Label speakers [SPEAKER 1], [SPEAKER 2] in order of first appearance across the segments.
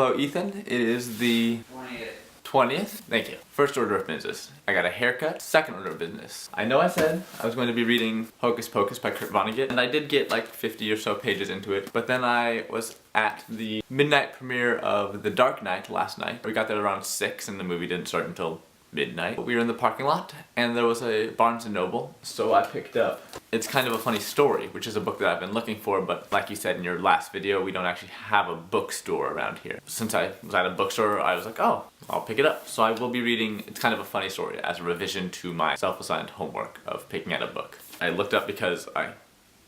[SPEAKER 1] Hello, Ethan. It is the 20th. Thank you. First order of business. I got a haircut. Second order of business. I know I said I was going to be reading Hocus Pocus by Kurt Vonnegut, and I did get like 50 or so pages into it, but then I was at the midnight premiere of The Dark Knight last night. We got there around 6 and the movie didn't start until midnight. We were in the parking lot and there was a Barnes & Noble, so I picked up It's Kind of a Funny Story, which is a book that I've been looking for, but like you said in your last video, we don't actually have a bookstore around here. Since I was at a bookstore, I was like, oh, I'll pick it up. So I will be reading It's Kind of a Funny Story as a revision to my self-assigned homework of picking out a book. I looked up because I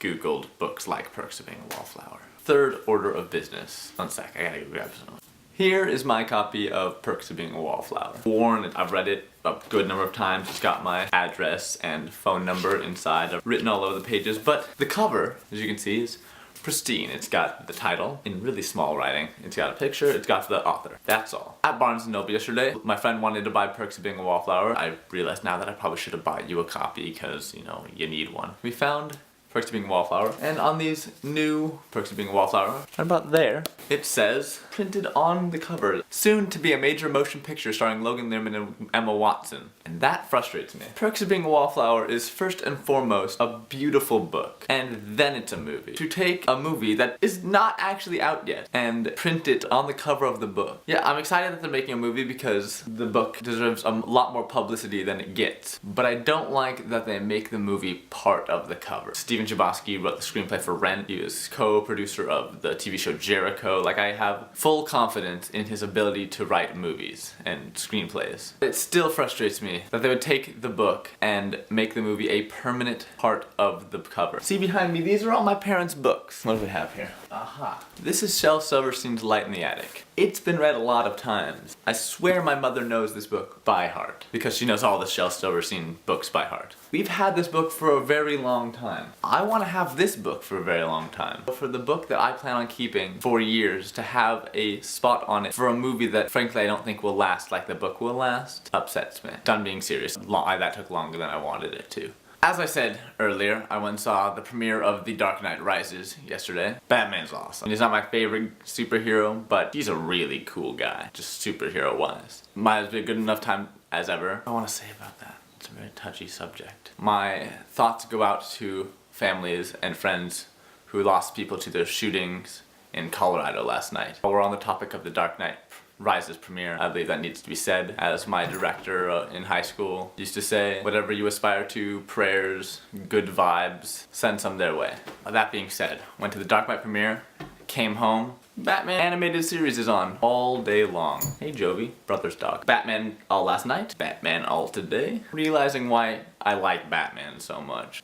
[SPEAKER 1] googled books like Perks of Being a Wallflower. Third order of business. One sec, I gotta go grab some. Here is my copy of Perks of Being a Wallflower. Worn, I've read it a good number of times. It's got my address and phone number inside. I've written all over the pages, but the cover, as you can see, is pristine. It's got the title in really small writing. It's got a picture, it's got the author. That's all. At Barnes & Noble yesterday, my friend wanted to buy Perks of Being a Wallflower. I realized now that I probably should have bought you a copy because, you know, you need one. We found Perks of Being a Wallflower, and on these new Perks of Being a Wallflower, right about there, it says, printed on the cover, soon to be a major motion picture starring Logan Lerman and Emma Watson. And that frustrates me. Perks of Being a Wallflower is first and foremost a beautiful book, and then it's a movie. To take a movie that is not actually out yet and print it on the cover of the book. Yeah, I'm excited that they're making a movie because the book deserves a lot more publicity than it gets. But I don't like that they make the movie part of the cover. Steven Chbosky wrote the screenplay for Rent. He was co-producer of the TV show Jericho. Like, I have full confidence in his ability to write movies and screenplays. It still frustrates me that they would take the book and make the movie a permanent part of the cover. See behind me, these are all my parents' books. What do we have here? Aha. This is Shel Silverstein's Light in the Attic. It's been read a lot of times. I swear my mother knows this book by heart because she knows all the Shel Silverstein books by heart. We've had this book for a very long time. I want to have this book for a very long time. But for the book that I plan on keeping for years, to have a spot on it for a movie that frankly I don't think will last like the book will last, upsets me. Done being serious. That took longer than I wanted it to. As I said earlier, I went and saw the premiere of The Dark Knight Rises yesterday. Batman's awesome. He's not my favorite superhero, but he's a really cool guy, just superhero-wise. Might have been a good enough time as ever. I want to say about that. It's a very touchy subject. My thoughts go out to families and friends who lost people to their shootings in Colorado last night. While we're on the topic of The Dark Knight Rises premiere, I believe that needs to be said. As my director in high school used to say, whatever you aspire to, prayers, good vibes, send some their way. That being said, went to the Dark Knight premiere, came home, Batman animated series is on all day long. Hey Jovi, brother's dog. Batman all last night, Batman all today. Realizing why I like Batman so much.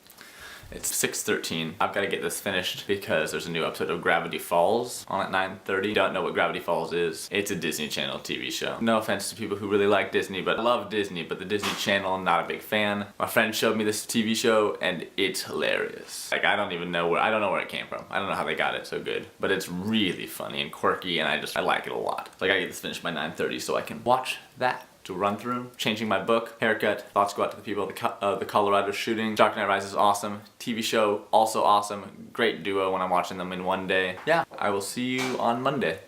[SPEAKER 1] It's 6:13. I've got to get this finished because there's a new episode of Gravity Falls on at 9:30. Don't know what Gravity Falls is. It's a Disney Channel TV show. No offense to people who really like Disney, but I love Disney, but the Disney Channel, I'm not a big fan. My friend showed me this TV show and it's hilarious. Like, I don't know where it came from. I don't know how they got it so good, but it's really funny and quirky and I like it a lot. So I gotta get this finished by 9:30 so I can watch that. To run through, changing my book, haircut, thoughts go out to the people of the Colorado shooting. Dark Knight Rises is awesome. TV show, also awesome. Great duo when I'm watching them in one day. Yeah, I will see you on Monday.